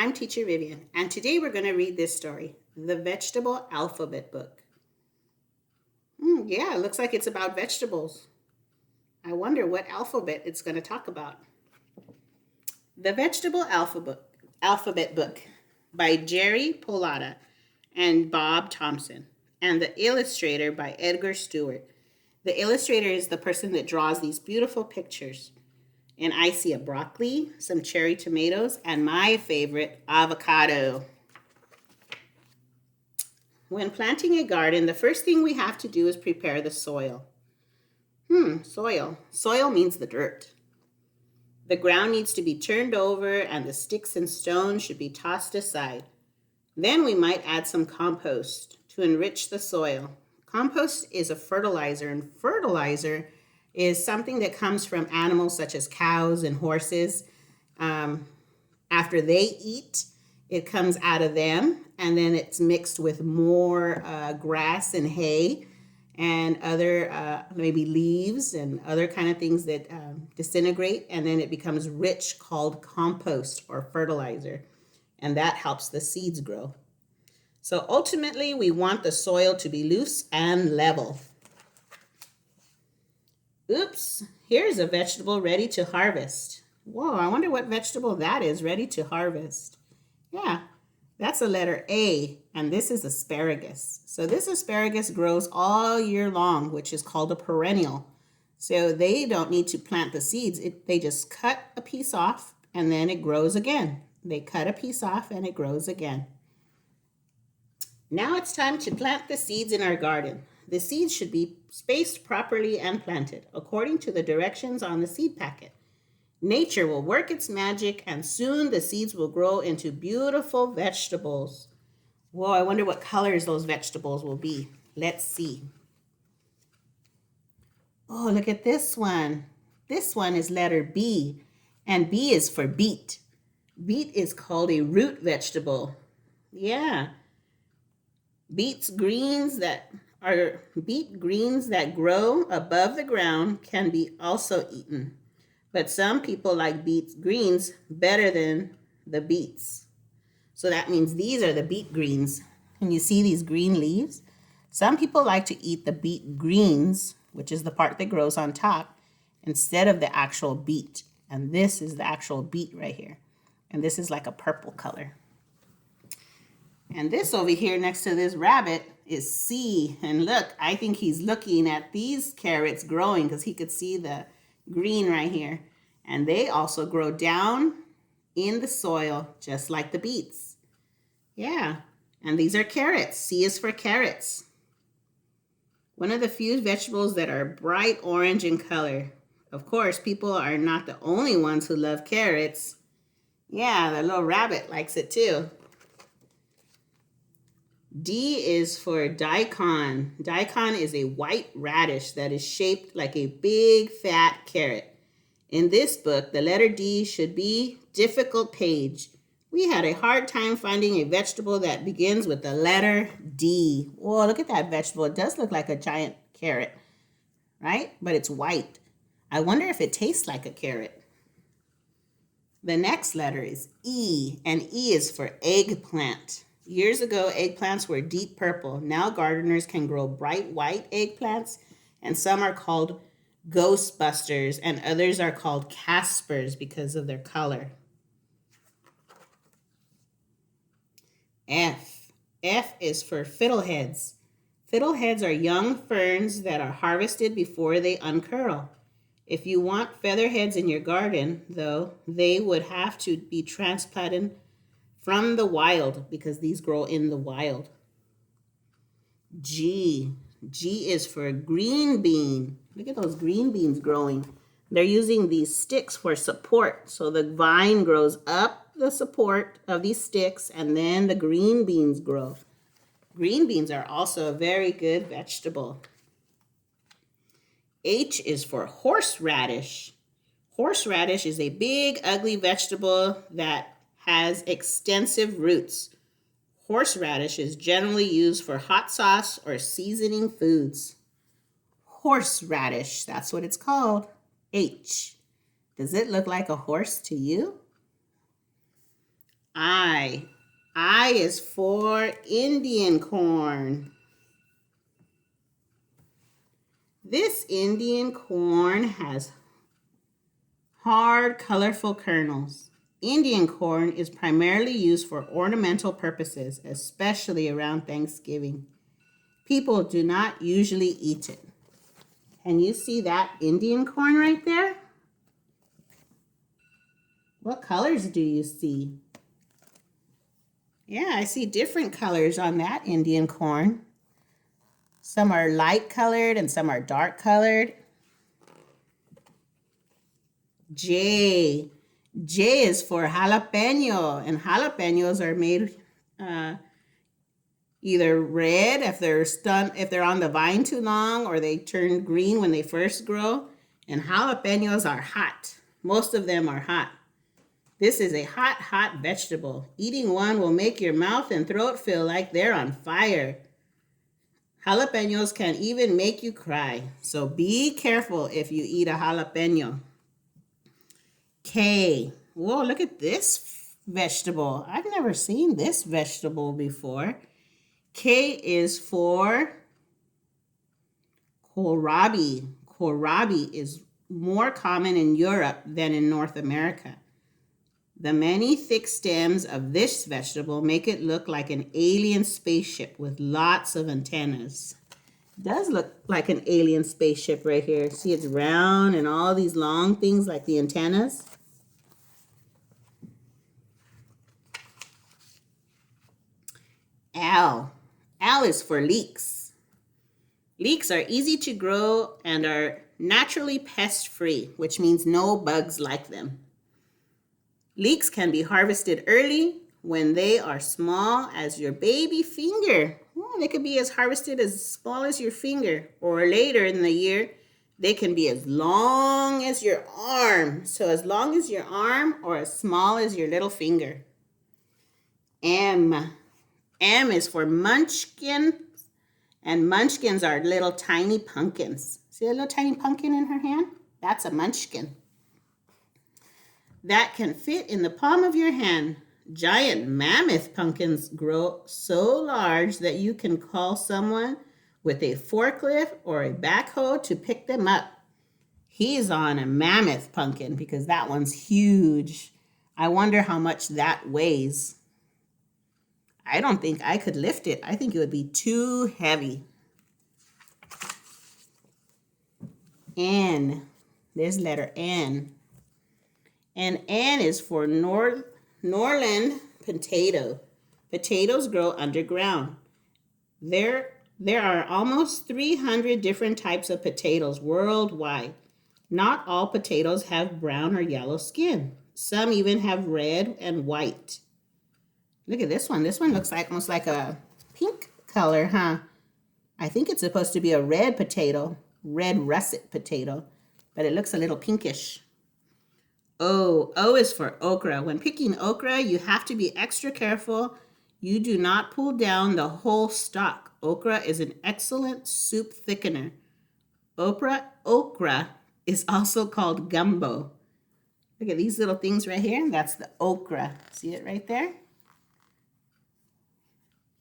I'm Teacher Vivian, and today we're going to read this story, The Vegetable Alphabet Book. Yeah, it looks like it's about vegetables. I wonder what alphabet it's going to talk about. The Vegetable Alphabet Book by Jerry Pallotta and Bob Thomson, and the illustrator by Edgar Stewart. The illustrator is the person that draws these beautiful pictures. And I see a broccoli, some cherry tomatoes, and my favorite, avocado. When planting a garden, the first thing we have to do is prepare the soil. Soil. Soil means the dirt. The ground needs to be turned over and the sticks and stones should be tossed aside. Then we might add some compost to enrich the soil. Compost is a fertilizer, and fertilizer is something that comes from animals such as cows and horses. After they eat, it comes out of them, and then it's mixed with more grass and hay and other maybe leaves and other kind of things that disintegrate, and then it becomes rich, called compost or fertilizer, and that helps the seeds grow. So ultimately, we want the soil to be loose and level. Oops, here's a vegetable ready to harvest. Whoa, I wonder what vegetable that is ready to harvest. Yeah, that's a letter A, and this is asparagus. So this asparagus grows all year long, which is called a perennial. So they don't need to plant the seeds. They just cut a piece off, and then it grows again. They cut a piece off, and it grows again. Now it's time to plant the seeds in our garden. The seeds should be spaced properly and planted according to the directions on the seed packet. Nature will work its magic, and soon the seeds will grow into beautiful vegetables. Whoa, I wonder what colors those vegetables will be. Let's see. Oh, look at this one. This one is letter B, and B is for beet. Beet is called a root vegetable. Yeah. Beet greens that grow above the ground can be also eaten. But some people like beet greens better than the beets. So that means these are the beet greens. Can you see these green leaves? Some people like to eat the beet greens, which is the part that grows on top, instead of the actual beet. And this is the actual beet right here. And this is like a purple color. And this over here next to this rabbit is C. And look, I think he's looking at these carrots growing because he could see the green right here. And they also grow down in the soil just like the beets. Yeah, and these are carrots. C is for carrots. One of the few vegetables that are bright orange in color. Of course, people are not the only ones who love carrots. Yeah, the little rabbit likes it too. D is for Daikon. Daikon is a white radish that is shaped like a big fat carrot. In this book, the letter D should be difficult page. We had a hard time finding a vegetable that begins with the letter D. Whoa, look at that vegetable. It does look like a giant carrot, right? But it's white. I wonder if it tastes like a carrot. The next letter is E, and E is for eggplant. Years ago, eggplants were deep purple. Now gardeners can grow bright white eggplants, and some are called Ghostbusters, and others are called Caspers because of their color. F. F is for fiddleheads. Fiddleheads are young ferns that are harvested before they uncurl. If you want featherheads in your garden, though, they would have to be transplanted from the wild because these grow in the wild. G. G is for green bean. Look at those green beans growing. They're using these sticks for support. So the vine grows up the support of these sticks, and then the green beans grow. Green beans are also a very good vegetable. H is for horseradish. Horseradish is a big, ugly vegetable that has extensive roots. Horseradish is generally used for hot sauce or seasoning foods. Horseradish, that's what it's called. H. Does it look like a horse to you? I. I is for Indian corn. This Indian corn has hard, colorful kernels. Indian corn is primarily used for ornamental purposes, especially around Thanksgiving. People do not usually eat it. Can you see that Indian corn right there? What colors do you see? Yeah, I see different colors on that Indian corn. Some are light colored and some are dark colored. J. J is for jalapeno, and jalapenos are made either red if they're on the vine too long, or they turn green when they first grow. And jalapenos are hot. Most of them are hot. This is a hot, hot vegetable. Eating one will make your mouth and throat feel like they're on fire. Jalapenos can even make you cry, so be careful if you eat a jalapeno. K. Whoa, look at this vegetable. I've never seen this vegetable before. K is for kohlrabi. Kohlrabi is more common in Europe than in North America. The many thick stems of this vegetable make it look like an alien spaceship with lots of antennas. It does look like an alien spaceship right here. See, it's round and all these long things like the antennas. Al. Al is for leeks. Leeks are easy to grow and are naturally pest-free, which means no bugs like them. Leeks can be harvested early when they are small as your baby finger. Oh, they could be harvested as small as your finger, or later in the year, they can be as long as your arm. So as long as your arm or as small as your little finger. M. M is for munchkin, and munchkins are little tiny pumpkins. See a little tiny pumpkin in her hand? That's a munchkin. That can fit in the palm of your hand. Giant mammoth pumpkins grow so large that you can call someone with a forklift or a backhoe to pick them up. He's on a mammoth pumpkin because that one's huge. I wonder how much that weighs. I don't think I could lift it. I think it would be too heavy. N. There's letter N. And N is for Norland potato. Potatoes grow underground. There are almost 300 different types of potatoes worldwide. Not all potatoes have brown or yellow skin. Some even have red and white. Look at this one. This one looks like almost like a pink color, huh? I think it's supposed to be a red potato, red russet potato, but it looks a little pinkish. O. O is for okra. When picking okra, you have to be extra careful. You do not pull down the whole stalk. Okra is an excellent soup thickener. Okra is also called gumbo. Look at these little things right here. That's the okra. See it right there?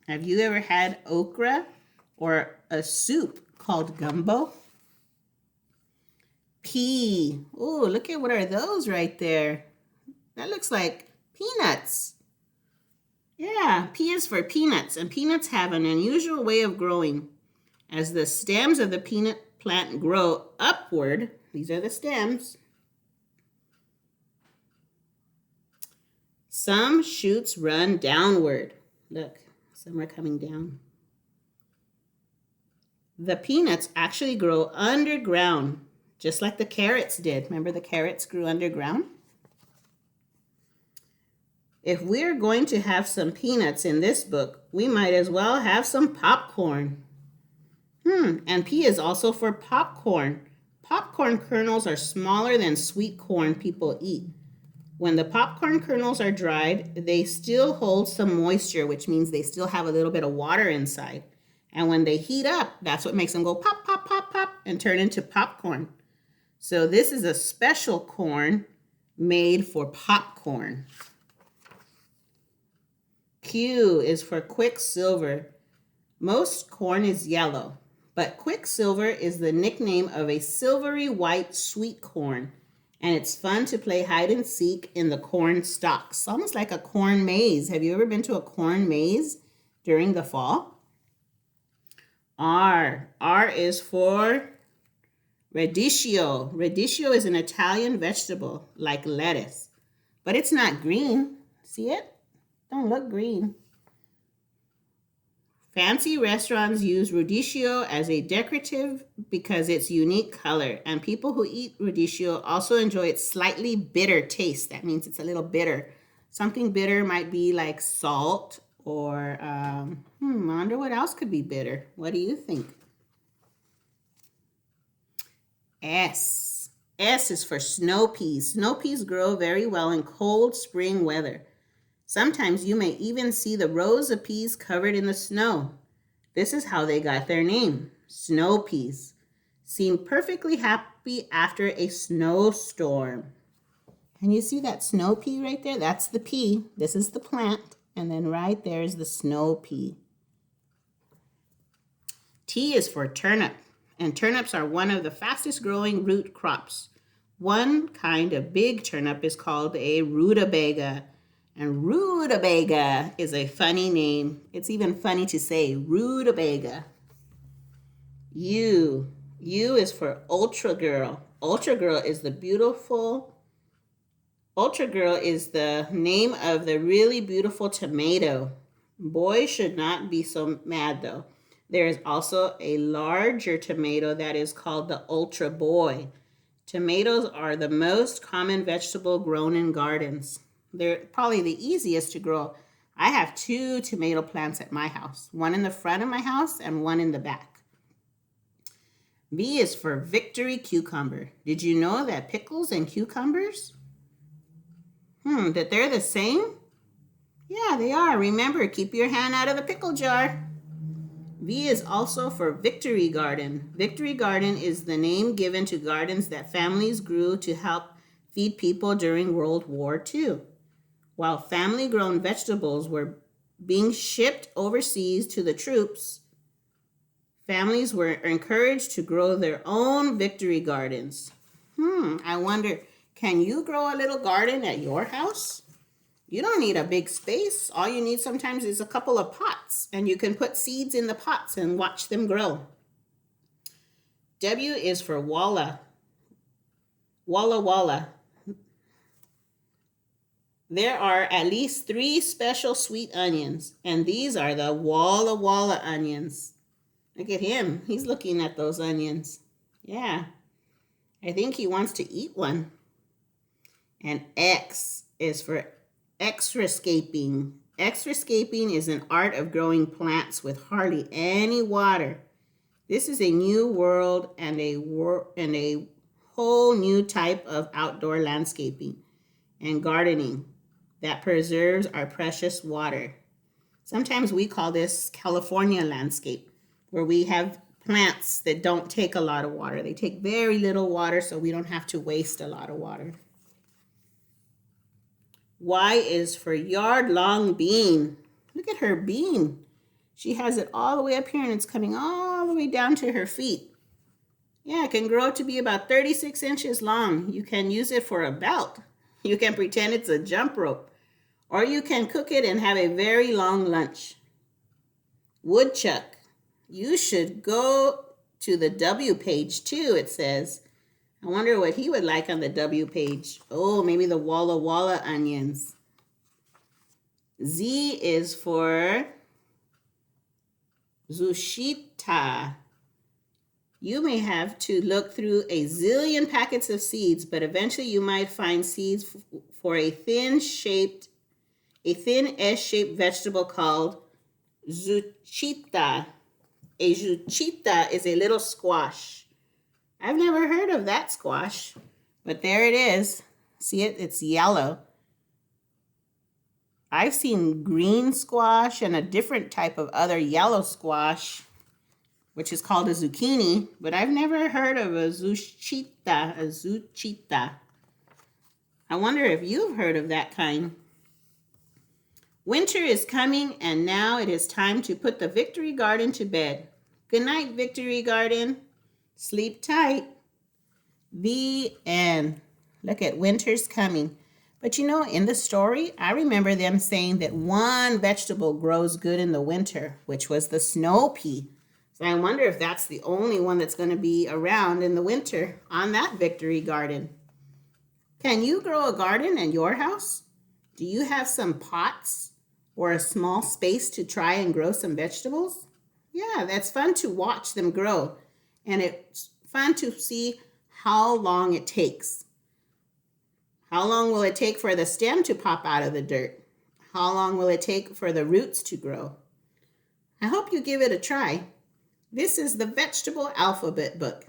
Have you ever had okra or a soup called gumbo? P. Oh, look at what are those right there. That looks like peanuts. Yeah, P is for peanuts, and peanuts have an unusual way of growing. As the stems of the peanut plant grow upward, these are the stems, some shoots run downward. Look, some are coming down. The peanuts actually grow underground, just like the carrots did. Remember the carrots grew underground? If we're going to have some peanuts in this book, we might as well have some popcorn. And P is also for popcorn. Popcorn kernels are smaller than sweet corn people eat. When the popcorn kernels are dried, they still hold some moisture, which means they still have a little bit of water inside. And when they heat up, that's what makes them go pop, pop, pop, pop, and turn into popcorn. So this is a special corn made for popcorn. Q is for quicksilver. Most corn is yellow, but quicksilver is the nickname of a silvery white sweet corn, and it's fun to play hide and seek in the corn stalks. Almost like a corn maze. Have you ever been to a corn maze during the fall? R. R is for radicchio. Radicchio is an Italian vegetable like lettuce, but it's not green. See it? Don't look green. Fancy restaurants use radicchio as a decorative because it's unique color, and people who eat radicchio also enjoy its slightly bitter taste. That means it's a little bitter. Something bitter might be like salt or, I wonder what else could be bitter. What do you think? S. S is for snow peas. Snow peas grow very well in cold spring weather. Sometimes you may even see the rows of peas covered in the snow. This is how they got their name. Snow peas seem perfectly happy after a snowstorm. Can you see that snow pea right there? That's the pea. This is the plant. And then right there is the snow pea. T is for turnip. And turnips are one of the fastest growing root crops. One kind of big turnip is called a rutabaga. And rutabaga is a funny name. It's even funny to say, rutabaga. U. U is for Ultra Girl. Ultra Girl is the name of the really beautiful tomato. Boys should not be so mad though. There is also a larger tomato that is called the Ultra Boy. Tomatoes are the most common vegetable grown in gardens. They're probably the easiest to grow. I have 2 tomato plants at my house, one in the front of my house and one in the back. V is for Victory Cucumber. Did you know that pickles and cucumbers, that they're the same? Yeah, they are. Remember, keep your hand out of the pickle jar. V is also for Victory Garden. Victory Garden is the name given to gardens that families grew to help feed people during World War II. While family-grown vegetables were being shipped overseas to the troops, families were encouraged to grow their own victory gardens. I wonder, can you grow a little garden at your house? You don't need a big space. All you need sometimes is a couple of pots, and you can put seeds in the pots and watch them grow. W is for Walla. Walla Walla. There are at least 3 special sweet onions, and these are the Walla Walla onions. Look at him. He's looking at those onions. Yeah, I think he wants to eat one. And X is for Extrascaping. Extrascaping is an art of growing plants with hardly any water. This is a new world and a whole new type of outdoor landscaping and gardening that preserves our precious water. Sometimes we call this California landscape, where we have plants that don't take a lot of water. They take very little water, so we don't have to waste a lot of water. Y is for yard-long bean. Look at her bean. She has it all the way up here, and it's coming all the way down to her feet. Yeah, it can grow to be about 36 inches long. You can use it for a belt. You can pretend it's a jump rope. Or you can cook it and have a very long lunch. Woodchuck. You should go to the W page too, it says. I wonder what he would like on the W page. Oh, maybe the Walla Walla onions. Z is for Zushita. You may have to look through a zillion packets of seeds, but eventually you might find seeds for a thin S-shaped vegetable called zucchita. A zucchita is a little squash. I've never heard of that squash, but there it is. See it? It's yellow. I've seen green squash and a different type of other yellow squash, which is called a zucchini, but I've never heard of a zucchita. I wonder if you've heard of that kind. Winter is coming, and now it is time to put the Victory Garden to bed. Good night, Victory Garden. Sleep tight. The end. Look at winter's coming. But in the story, I remember them saying that one vegetable grows good in the winter, which was the snow pea. So I wonder if that's the only one that's going to be around in the winter on that Victory Garden. Can you grow a garden in your house? Do you have some pots or a small space to try and grow some vegetables? Yeah, that's fun to watch them grow. And it's fun to see how long it takes. How long will it take for the stem to pop out of the dirt? How long will it take for the roots to grow? I hope you give it a try. This is the Vegetable Alphabet Book.